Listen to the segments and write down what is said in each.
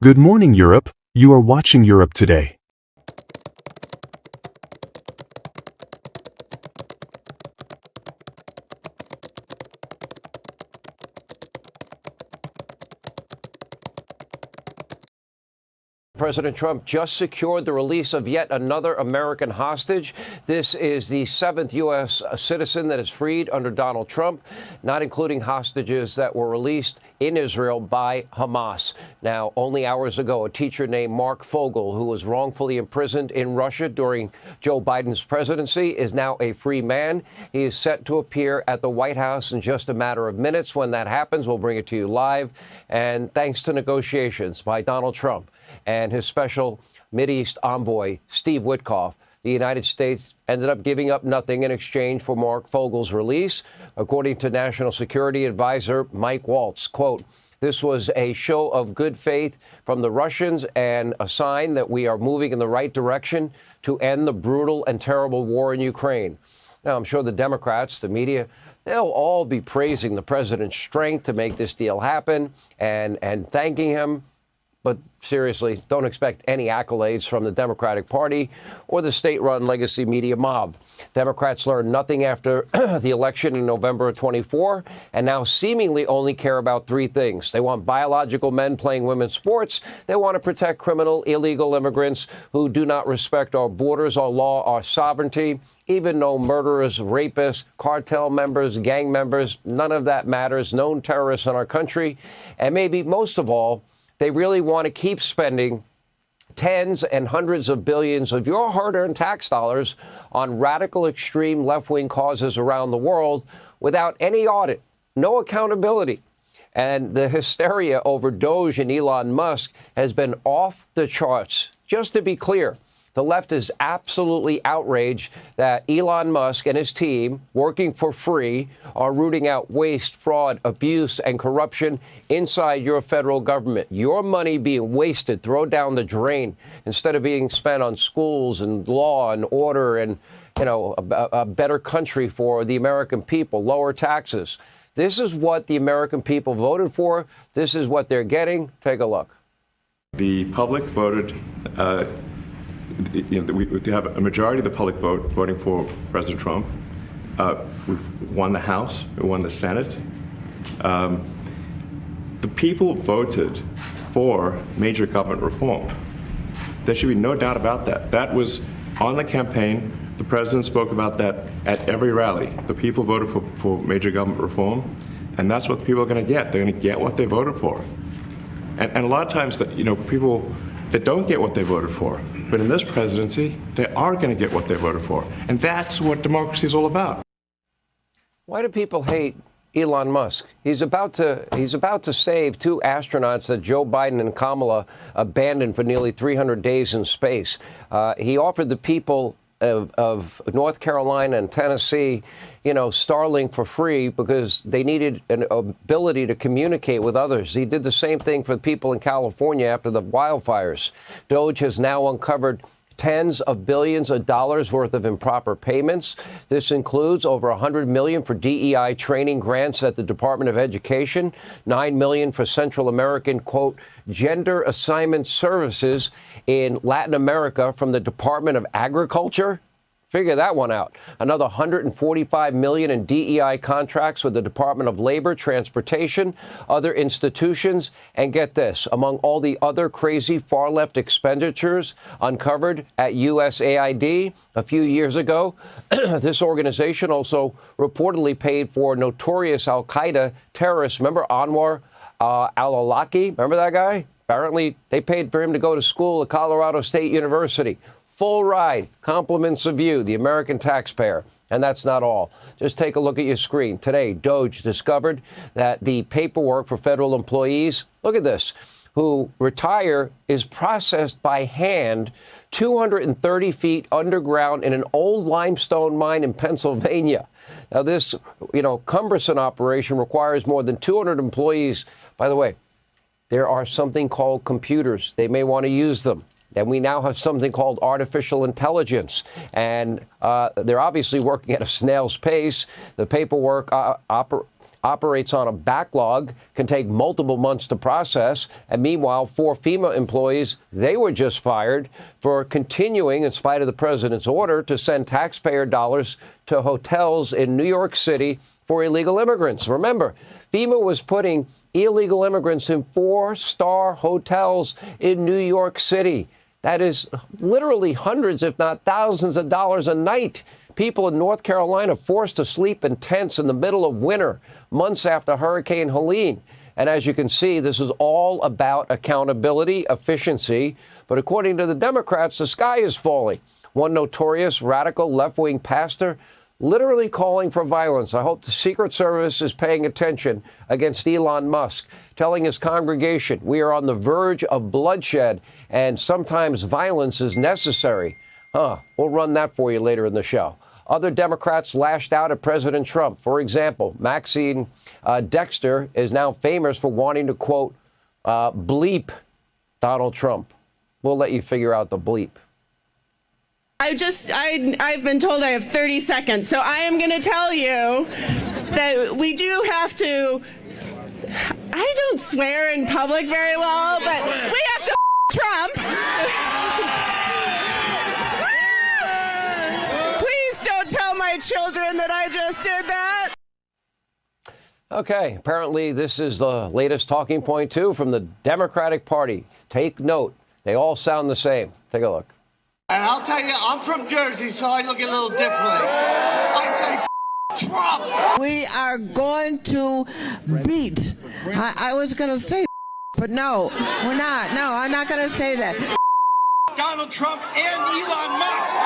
Good morning, Europe. You are watching Europe Today. President Trump just secured the release of yet another American hostage. This is the 7th U.S. citizen that is freed under Donald Trump, not including hostages that were released in Israel by Hamas. Now, only hours ago, a teacher named Mark Fogel, who was wrongfully imprisoned in Russia during Joe Biden's presidency, is now a free man. He is set to appear at the White House in just a matter of minutes. When that happens, we'll bring it to you live. And thanks to negotiations by Donald Trump and his special Mideast envoy, Steve Witkoff, the United States ended up giving up nothing in exchange for Mark Fogel's release. According to National Security Advisor Mike Waltz, quote, "This was a show of good faith from the Russians and a sign that we are moving in the right direction to end the brutal and terrible war in Ukraine." Now, I'm sure the Democrats, the media, they'll all be praising the president's strength to make this deal happen and thanking him. But seriously, don't expect any accolades from the Democratic Party or the state-run legacy media mob. Democrats learned nothing after the election in November of 24 and now seemingly only care about three things. They want biological men playing women's sports. They want to protect criminal, illegal immigrants who do not respect our borders, our law, our sovereignty. Even though murderers, rapists, cartel members, gang members, none of that matters. Known terrorists in our country. And maybe most of all, they really want to keep spending tens and hundreds of billions of your hard-earned tax dollars on radical, extreme left-wing causes around the world without any audit, no accountability. And the hysteria over Doge and Elon Musk has been off the charts. Just to be clear, the left is absolutely outraged that Elon Musk and his team, working for free, are rooting out waste, fraud, abuse, and corruption inside your federal government. Your money being wasted, thrown down the drain, instead of being spent on schools and law and order and, a better country for the American people, lower taxes. This is what the American people voted for. This is what they're getting. Take a look. The public voted. We have a majority of the public voting for President Trump. We've won the House, we won the Senate. The people voted for major government reform. There should be no doubt about that. That was on the campaign. The president spoke about that at every rally. The people voted for major government reform, and that's what the people are going to get. They're going to get what they voted for. And a lot of times, people that don't get what they voted for. But in this presidency, they are going to get what they voted for. And that's what democracy is all about. Why do people hate Elon Musk? He's about to save two astronauts that Joe Biden and Kamala abandoned for nearly 300 days in space. He offered the people of North Carolina and Tennessee, Starlink for free because they needed an ability to communicate with others. He did the same thing for the people in California after the wildfires. Doge has now uncovered tens of billions of dollars worth of improper payments. This includes over $100 million for DEI training grants at the Department of Education, $9 million for Central American, quote, gender assignment services in Latin America from the Department of Agriculture. Figure that one out. Another $145 million in DEI contracts with the Department of Labor, Transportation, other institutions. And get this, among all the other crazy far-left expenditures uncovered at USAID a few years ago, this organization also reportedly paid for notorious al-Qaeda terrorists. Remember Anwar al-Awlaki? Remember that guy? Apparently, they paid for him to go to school at Colorado State University. Full ride, compliments of you, the American taxpayer. And that's not all. Just take a look at your screen. Today, Doge discovered that the paperwork for federal employees, look at this, who retire is processed by hand 230 feet underground in an old limestone mine in Pennsylvania. Now, this, cumbersome operation requires more than 200 employees. By the way, there are something called computers. They may want to use them. And we now have something called artificial intelligence. And they're obviously working at a snail's pace. The paperwork operates on a backlog, can take multiple months to process. And meanwhile, 4 FEMA employees, they were just fired for continuing, in spite of the president's order, to send taxpayer dollars to hotels in New York City for illegal immigrants. Remember, FEMA was putting illegal immigrants in 4-star hotels in New York City. That is literally hundreds, if not thousands of dollars a night. People in North Carolina forced to sleep in tents in the middle of winter, months after Hurricane Helene. And as you can see, this is all about accountability, efficiency. But according to the Democrats, the sky is falling. One notorious radical left-wing pastor literally calling for violence. I hope the Secret Service is paying attention against Elon Musk, telling his congregation, we are on the verge of bloodshed and sometimes violence is necessary. We'll run that for you later in the show. Other Democrats lashed out at President Trump. For example, Maxine Dexter is now famous for wanting to, quote, bleep Donald Trump. We'll let you figure out the bleep. I've been told I have 30 seconds, so I am going to tell you that we do have to, I don't swear in public very well, but we have to Trump. Please don't tell my children that I just did that. Okay, apparently this is the latest talking point, too, from the Democratic Party. Take note. They all sound the same. Take a look. And I'll tell you, I'm from Jersey, so I look a little differently. I say, Trump! We are going to beat. I was going to say, but no, we're not. No, I'm not going to say that. Donald Trump and Elon Musk!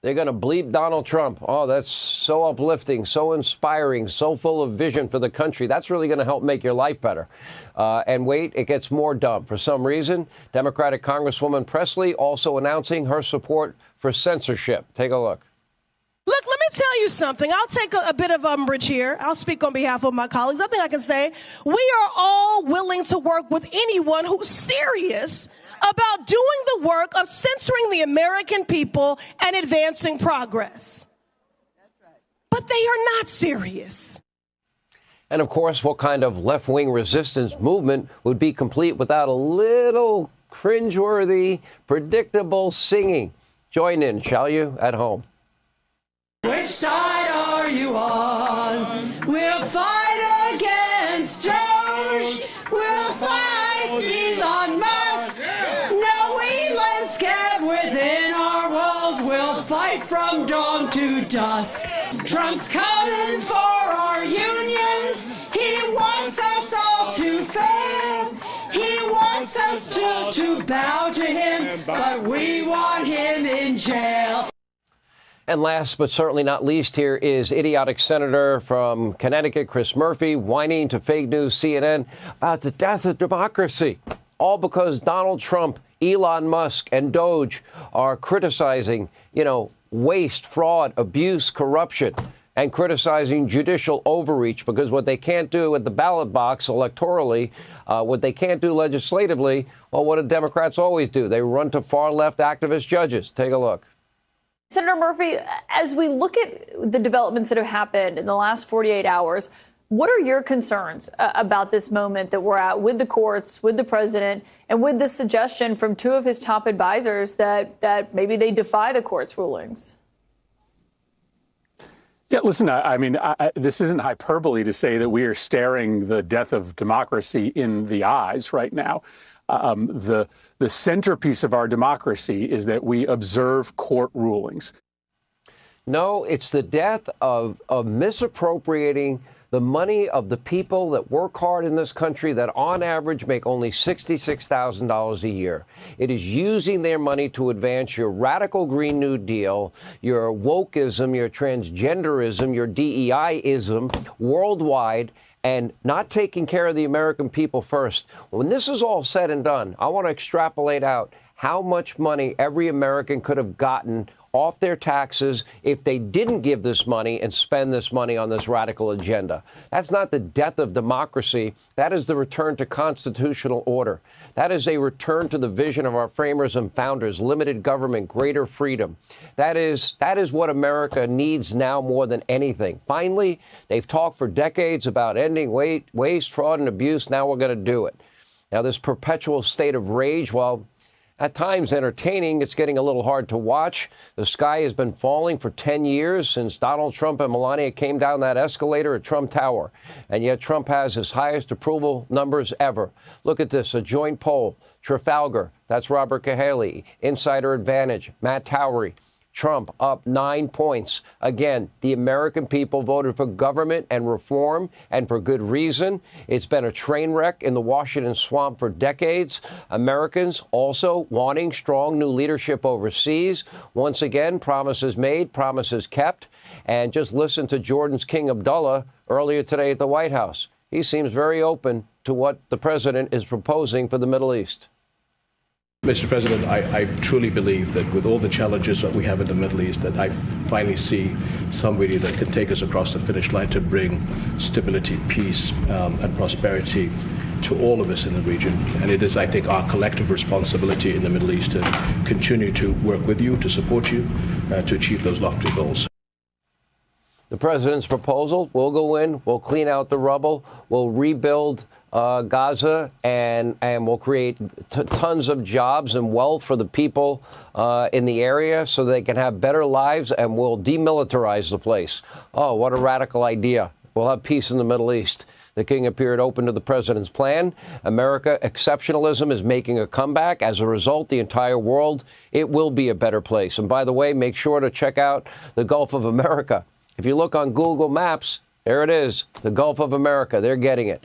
They're going to bleep Donald Trump. Oh, that's so uplifting, so inspiring, so full of vision for the country. That's really going to help make your life better. And wait, it gets more dumb. For some reason, Democratic Congresswoman Presley also announcing her support for censorship. Take a look. Look, let me tell you something. I'll take a bit of umbrage here. I'll speak on behalf of my colleagues. I think I can say we are all willing to work with anyone who's serious about doing the work of censoring the American people and advancing progress. But they are not serious. And of course, what kind of left-wing resistance movement would be complete without a little cringeworthy, predictable singing? Join in, shall you, at home. Which side are you on? We'll fight against Doge. We'll fight Elon Musk. No Elon scab within our walls. We'll fight from dawn to dusk. Trump's coming for our unions. He wants us all to fail. He wants us all to bow to him, but we want him in jail. And last but certainly not least, here is idiotic senator from Connecticut, Chris Murphy, whining to fake news CNN about the death of democracy, all because Donald Trump, Elon Musk, and Doge are criticizing, waste, fraud, abuse, corruption, and criticizing judicial overreach, because what they can't do at the ballot box electorally, what they can't do legislatively, well, what do Democrats always do? They run to far-left activist judges. Take a look. Senator Murphy, as we look at the developments that have happened in the last 48 hours, what are your concerns about this moment that we're at with the courts, with the president, and with the suggestion from 2 of his top advisors that maybe they defy the court's rulings? Yeah, listen, I mean, this isn't hyperbole to say that we are staring the death of democracy in the eyes right now. The centerpiece of our democracy is that we observe court rulings. No, it's the death of misappropriating the money of the people that work hard in this country that on average make only $66,000 a year. It is using their money to advance your radical Green New Deal, your wokeism, your transgenderism, your DEI-ism worldwide, and not taking care of the American people first. When this is all said and done, I want to extrapolate out how much money every American could have gotten off their taxes if they didn't give this money and spend this money on this radical agenda. That's not the death of democracy. That is the return to constitutional order. That is a return to the vision of our framers and founders, limited government, greater freedom. That is what America needs now more than anything. Finally, they've talked for decades about ending waste, fraud, and abuse. Now we're going to do it. Now, this perpetual state of rage, while at times entertaining, it's getting a little hard to watch. The sky has been falling for 10 years since Donald Trump and Melania came down that escalator at Trump Tower. And yet Trump has his highest approval numbers ever. Look at this, a joint poll. Trafalgar, that's Robert Cahaly. Insider Advantage, Matt Towery. Trump up 9 points. Again, the American people voted for government and reform, and for good reason. It's been a train wreck in the Washington swamp for decades. Americans also wanting strong new leadership overseas. Once again, promises made, promises kept. And just listen to Jordan's King Abdullah earlier today at the White House. He seems very open to what the president is proposing for the Middle East. Mr. President, I truly believe that with all the challenges that we have in the Middle East, that I finally see somebody that can take us across the finish line to bring stability, peace, and prosperity to all of us in the region. And it is, I think, our collective responsibility in the Middle East to continue to work with you, to support you, to achieve those lofty goals. The president's proposal, we'll go in, we'll clean out the rubble, we'll rebuild Gaza, and we'll create tons of jobs and wealth for the people in the area so they can have better lives, and we'll demilitarize the place. Oh, what a radical idea. We'll have peace in the Middle East. The king appeared open to the president's plan. America exceptionalism is making a comeback. As a result, the entire world, it will be a better place. And by the way, make sure to check out the Gulf of America. If you look on Google Maps, there it is, the Gulf of America. They're getting it.